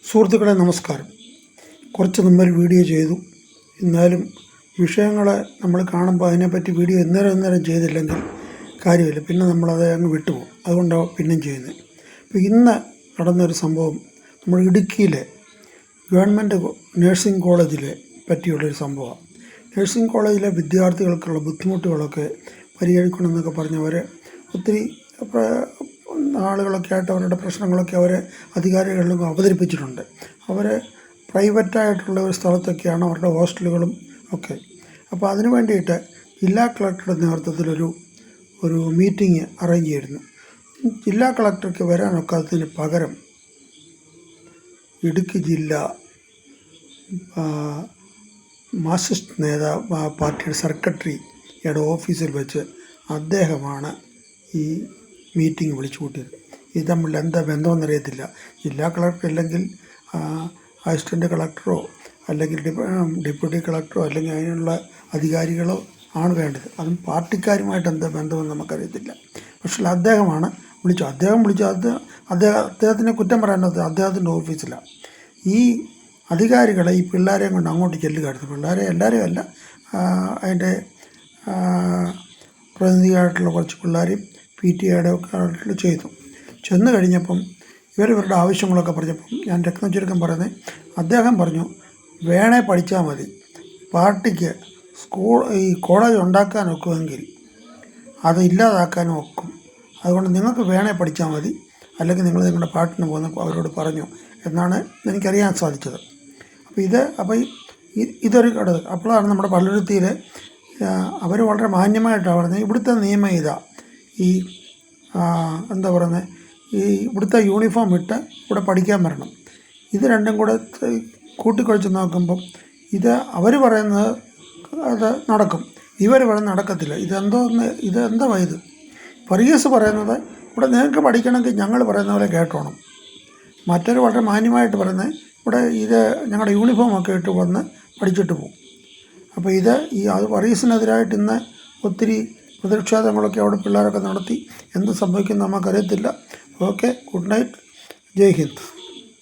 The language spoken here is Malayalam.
സുഹൃത്തുക്കളെ നമസ്കാരം. കുറച്ച് മുമ്പ് ഒരു വീഡിയോ ചെയ്തു. എന്നാലും വിഷയങ്ങളെ നമ്മൾ കാണുമ്പോൾ അതിനെപ്പറ്റി വീഡിയോ അന്നേരം ചെയ്തില്ലെങ്കിൽ കാര്യമില്ല, പിന്നെ നമ്മളത് അങ്ങ് വിട്ടുപോകും. അതുകൊണ്ടാണ് പിന്നെയും ചെയ്യുന്നത്. അപ്പോൾ ഇന്ന് നടന്നൊരു സംഭവം നമ്മൾ ഇടുക്കിയിലെ ഗവൺമെൻറ് നഴ്സിംഗ് കോളേജിലെ പറ്റിയുള്ളൊരു സംഭവമാണ്. നഴ്സിംഗ് കോളേജിലെ വിദ്യാർത്ഥികൾക്കുള്ള ബുദ്ധിമുട്ടുകളൊക്കെ പരിഹരിക്കണമെന്നൊക്കെ പറഞ്ഞവർ ഒത്തിരി ആളുകളൊക്കെ ആയിട്ട് അവരുടെ പ്രശ്നങ്ങളൊക്കെ അവരെ അധികാരികളിലും അവതരിപ്പിച്ചിട്ടുണ്ട്. അവർ പ്രൈവറ്റായിട്ടുള്ള ഒരു സ്ഥലത്തൊക്കെയാണ് അവരുടെ ഹോസ്റ്റലുകളും ഒക്കെ. അപ്പോൾ അതിന് വേണ്ടിയിട്ട് ജില്ലാ കളക്ടറുടെ നേതൃത്വത്തിലൊരു മീറ്റിംഗ് അറേഞ്ച് ചെയ്തിരുന്നു. ജില്ലാ കളക്ടർക്ക് വരാനൊക്കാത്തതിന് പകരം ഇടുക്കി ജില്ലാ മാർക്സിസ്റ്റ് പാർട്ടിയുടെ സെക്രട്ടറിയുടെ ഓഫീസിൽ വെച്ച് അദ്ദേഹമാണ് ഈ മീറ്റിംഗ് വിളിച്ചു കൂട്ടിയത്. ഇത് തമ്മിൽ എന്താ ബന്ധമെന്നറിയത്തില്ല. ജില്ലാ കളക്ടർ അല്ലെങ്കിൽ അസിസ്റ്റൻ്റ് കളക്ടറോ അല്ലെങ്കിൽ ഡെപ്യൂട്ടി കളക്ടറോ അല്ലെങ്കിൽ അതിനുള്ള അധികാരികളോ ആണ് വേണ്ടത്. അതും പാർട്ടിക്കാരുമായിട്ട് എന്താ ബന്ധമെന്ന് നമുക്കറിയത്തില്ല. പക്ഷേ അദ്ദേഹമാണ് വിളിച്ചത്. അദ്ദേഹത്തിനെ കുറ്റം പറയാനത് അദ്ദേഹത്തിൻ്റെ ഓഫീസിലാണ്. ഈ അധികാരികളെ ഈ പിള്ളേരെയും കൊണ്ട് അങ്ങോട്ട് ചെല്ലുകയായിരുന്നു. പിള്ളേരെ എല്ലാവരെയും അല്ല, അതിൻ്റെ പ്രതിനിധിയായിട്ടുള്ള കുറച്ച് പിള്ളേരെയും PTA ഒക്കെ ചെയ്തു. ചെന്ന് കഴിഞ്ഞപ്പം ഇവരുടെ ആവശ്യങ്ങളൊക്കെ പറഞ്ഞപ്പം ഞാൻ രത്നം ചുരുക്കം പറയുന്നത്, അദ്ദേഹം പറഞ്ഞു വേണേ പഠിച്ചാൽ മതി, പാർട്ടിക്ക് ഈ കോളേജ് ഉണ്ടാക്കാൻ ഒക്കുമെങ്കിൽ അത് ഇല്ലാതാക്കാനും ഒക്കും, അതുകൊണ്ട് നിങ്ങൾക്ക് വേണേ പഠിച്ചാൽ മതി, അല്ലെങ്കിൽ നിങ്ങൾ നിങ്ങളുടെ പാർട്ടിന് പോകുന്നപ്പോൾ അവരോട് പറഞ്ഞു എന്നാണ് എനിക്കറിയാൻ സാധിച്ചത്. അപ്പോൾ ഇതൊരു ഘടകം. അപ്പോഴാണ് നമ്മുടെ പള്ളുരുത്തിയിൽ അവർ വളരെ മാന്യമായിട്ടാണ് പറഞ്ഞത്, ഇവിടുത്തെ നിയമം ഇതാ, ഈ എന്താ പറയുന്നത്, ഈ ഇവിടുത്തെ യൂണിഫോം ഇട്ട് ഇവിടെ പഠിക്കാൻ വരണം. ഇത് രണ്ടും കൂടെ കൂട്ടിക്കുഴച്ച് നോക്കുമ്പം അവർ പറയുന്നത് അത് നടക്കും, ഇവർ പറയുന്നത് നടക്കത്തില്ല. ഇതെന്താ ഇത് വർഗീസ് പറയുന്നത്, ഇവിടെ നിങ്ങൾക്ക് പഠിക്കണമെങ്കിൽ ഞങ്ങൾ പറയുന്ന പോലെ കേട്ടോണം. മറ്റൊരു വളരെ മാന്യമായിട്ട് പറയുന്നത്, ഇവിടെ ഞങ്ങളുടെ യൂണിഫോമൊക്കെ ഇട്ട് വന്ന് പഠിച്ചിട്ട് പോകും. അപ്പോൾ അത് വർഗീസിനെതിരായിട്ട് ഇന്ന് ഒത്തിരി പ്രതിഷേധങ്ങളൊക്കെ അവിടെ പിള്ളേരൊക്കെ നടത്തി. എന്ത് സംഭവിക്കും നമുക്കറിയത്തില്ല. ഓക്കെ, ഗുഡ് നൈറ്റ്, ജയ് ഹിന്ദ്.